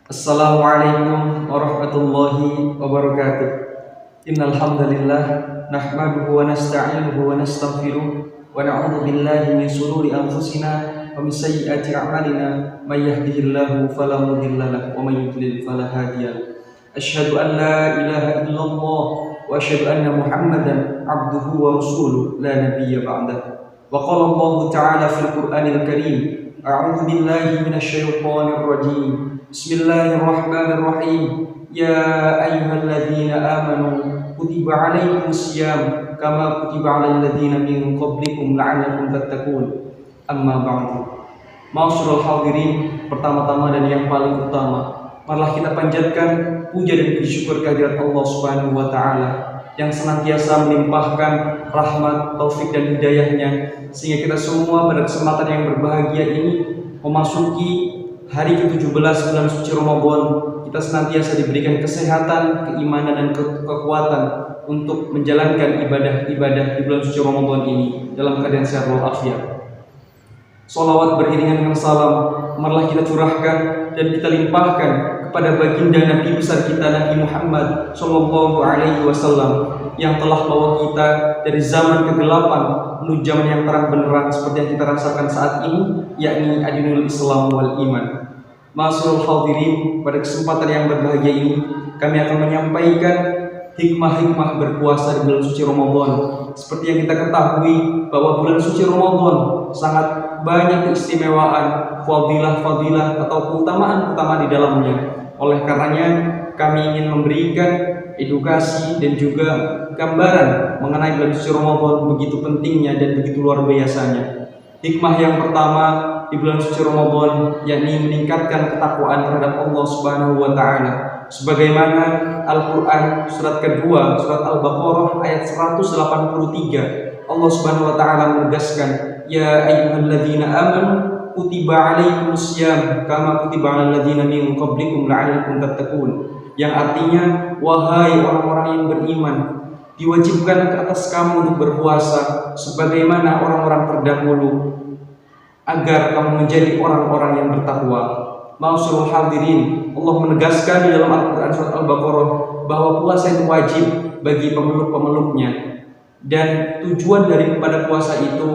Assalamualaikum warahmatullahi wabarakatuh. Innal hamdalillah nahmaduhu wa nasta'inuhu wa nastaghfiruh wa na'udzu billahi min shururi anfusina wa min sayyiati a'malina may yahdihillahu fala mudilla lahu wa may yudlil fala hadiya lahu. Asyhadu an la ilaha illallah wa asyhadu anna Muhammadan 'abduhu wa rasuluh la nabiyya ba'dahu. Wa qala Allah ta'ala fil Qur'anil Karim, a'udzu billahi minasy syaithanir rajim. Bismillahirrahmanirrahim. Ya ayyuhalladzina amanu kutiba alaikumus syiyam kama kutiba alal ladzina min qablikum la'allakum tattaqun. Amma ba'du. Ma'asyiral hadirin, pertama-tama dan yang paling utama, marilah kita panjatkan puja dan puji syukur kehadirat Allah Subhanahu wa taala yang senantiasa melimpahkan rahmat, taufik dan hidayahnya sehingga kita semua pada kesempatan yang berbahagia ini memasuki hari ke-17 bulan suci Ramadan, kita senantiasa diberikan kesehatan, keimanan dan kekuatan untuk menjalankan ibadah-ibadah di bulan suci Ramadan ini dalam keadaan sehat walafiat. Sholawat beriringan dengan salam marilah kita curahkan dan kita limpahkan kepada baginda Nabi besar kita Nabi Muhammad Sallallahu Alaihi Wasallam yang telah bawa kita dari zaman kegelapan menuju zaman yang terang benderang seperti yang kita rasakan saat ini, yakni adinul Islam wal iman. Ma'asyiral hadirin, pada kesempatan yang berbahagia ini kami akan menyampaikan hikmah-hikmah berpuasa di bulan suci Ramadan. Seperti yang kita ketahui bahwa bulan suci Ramadan sangat banyak keistimewaan, fadilah-fadilah atau keutamaan-keutamaan di dalamnya. Oleh karenanya kami ingin memberikan edukasi dan juga gambaran mengenai bulan suci Ramadan begitu pentingnya dan begitu luar biasanya. Hikmah yang pertama di bulan suci Ramadan yakni meningkatkan ketakwaan terhadap Allah Subhanahu wa taala. Sebagaimana Al-Qur'an surat kedua, surat Al-Baqarah ayat 183, Allah Subhanahu wa taala menegaskan, "Ya ayyuhalladzina amanu kutiba alaikumus syiyam kama kutiba alal ladzina min qablikum la'allakum tattaqun." Yang artinya, wahai orang-orang yang beriman, diwajibkan ke atas kamu untuk berpuasa sebagaimana orang-orang terdahulu agar kamu menjadi orang-orang yang bertakwa. Ma'asyiral hadirin, Allah menegaskan di dalam Al-Qur'an surat Al-Baqarah bahwa puasa itu wajib bagi pemeluk-pemeluknya, dan tujuan daripada puasa itu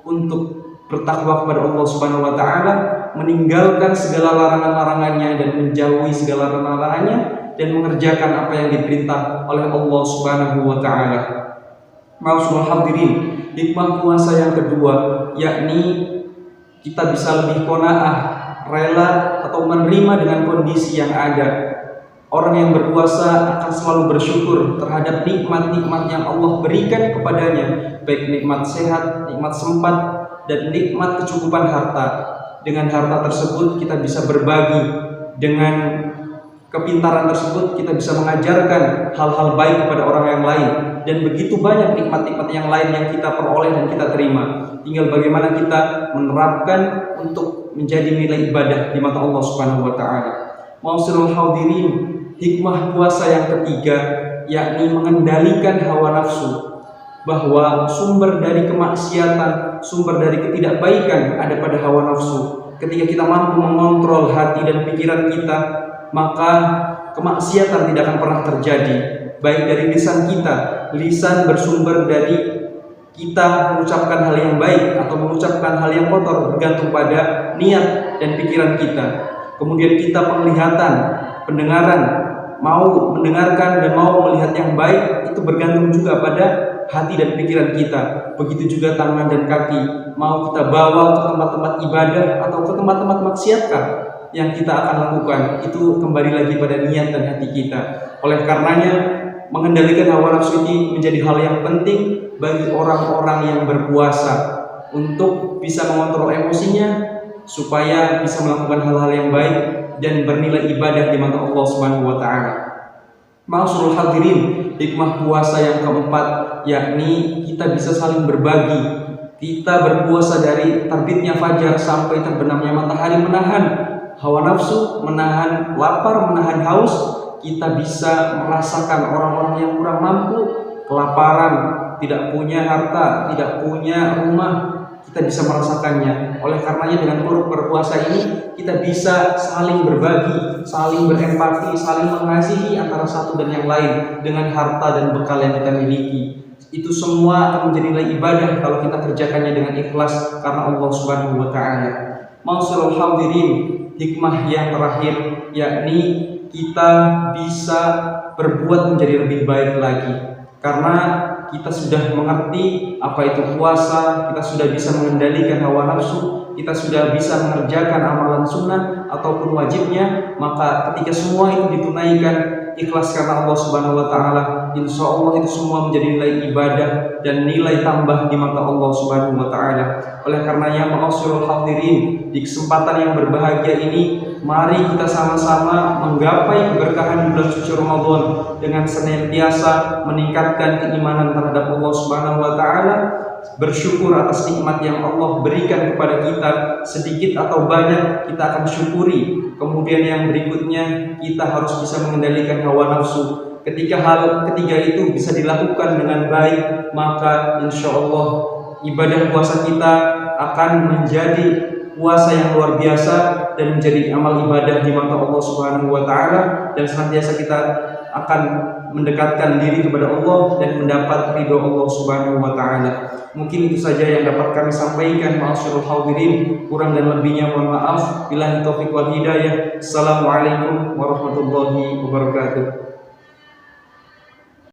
untuk bertakwa kepada Allah Subhanahu wa taala, meninggalkan segala larangan-larangannya dan menjauhi segala larangannya dan mengerjakan apa yang diperintah oleh Allah Subhanahu wa taala. Ma'asyiral hadirin, hikmah puasa yang kedua yakni kita bisa lebih qanaah, rela atau menerima dengan kondisi yang ada. Orang yang berpuasa akan selalu bersyukur terhadap nikmat-nikmat yang Allah berikan kepadanya, baik nikmat sehat, nikmat sempat, dan nikmat kecukupan harta. Dengan harta tersebut kita bisa berbagi, dengan kepintaran tersebut kita bisa mengajarkan hal-hal baik kepada orang yang lain, dan begitu banyak nikmat-nikmat yang lain yang kita peroleh dan kita terima. Tinggal bagaimana kita menerapkan untuk menjadi nilai ibadah di mata Allah Subhanahu wa taala. Ma'asyiral hadirin, hikmah puasa yang ketiga yakni mengendalikan hawa nafsu, bahwa sumber dari kemaksiatan, sumber dari ketidakbaikan ada pada hawa nafsu. Ketika kita mampu mengontrol hati dan pikiran kita, maka kemaksiatan tidak akan pernah terjadi, baik dari lisan kita. Lisan bersumber dari kita mengucapkan hal yang baik atau mengucapkan hal yang kotor, bergantung pada niat dan pikiran kita. Kemudian kita penglihatan, pendengaran, mau mendengarkan dan mau melihat yang baik, itu bergantung juga pada hati dan pikiran kita. Begitu juga tangan dan kaki, mau kita bawa ke tempat-tempat ibadah atau ke tempat-tempat maksiatkah yang kita akan lakukan, itu kembali lagi pada niat dan hati kita. Oleh karenanya mengendalikan hawa nafsu ini menjadi hal yang penting bagi orang-orang yang berpuasa untuk bisa mengontrol emosinya supaya bisa melakukan hal-hal yang baik dan bernilai ibadah di mata Allah Subhanahu wa taala. Ma'asyiral hadirin, hikmah puasa yang keempat yakni kita bisa saling berbagi. Kita berpuasa dari terbitnya fajar sampai terbenamnya matahari, menahan hawa nafsu, menahan lapar, menahan haus. Kita bisa merasakan orang-orang yang kurang mampu, kelaparan, tidak punya harta, tidak punya rumah, kita bisa merasakannya. Oleh karenanya dengan berpuasa ini kita bisa saling berbagi, saling berempati, saling mengasihi antara satu dan yang lain dengan harta dan bekal yang kita miliki. Itu semua akan menjadi nilai ibadah kalau kita kerjakannya dengan ikhlas karena Allah Subhanahu wa taala. Ma'asyiral hadirin, hikmah yang terakhir yakni kita bisa berbuat menjadi lebih baik lagi. Karena kita sudah mengerti apa itu puasa, kita sudah bisa mengendalikan hawa nafsu, kita sudah bisa mengerjakan amalan sunnah ataupun wajibnya, maka ketika semua itu ditunaikan ikhlas karena Allah Subhanahu wa taala, insya Allah itu semua menjadi nilai ibadah dan nilai tambah di mata Allah Subhanahu wa taala. Oleh karenanya, ma'asyiral hadirin, di kesempatan yang berbahagia ini mari kita sama-sama menggapai keberkahan di bulan suci Ramadan dengan senantiasa meningkatkan keimanan terhadap Allah Subhanahu wa taala, bersyukur atas nikmat yang Allah berikan kepada kita, sedikit atau banyak kita akan syukuri. Kemudian yang berikutnya, kita harus bisa mengendalikan hawa nafsu. Ketika hal ketiga itu bisa dilakukan dengan baik, maka insya Allah ibadah puasa kita akan menjadi puasa yang luar biasa dan menjadi amal ibadah di mata Allah Subhanahu wa taala, dan senantiasa kita akan mendekatkan diri kepada Allah dan mendapat ridho Allah Subhanahu wa taala. Mungkin itu saja yang dapat kami sampaikan. Ma'asyiral hadirin, kurang dan lebihnya mohon maaf. Billahi taufiq wal hidayah. Assalamualaikum warahmatullahi wabarakatuh.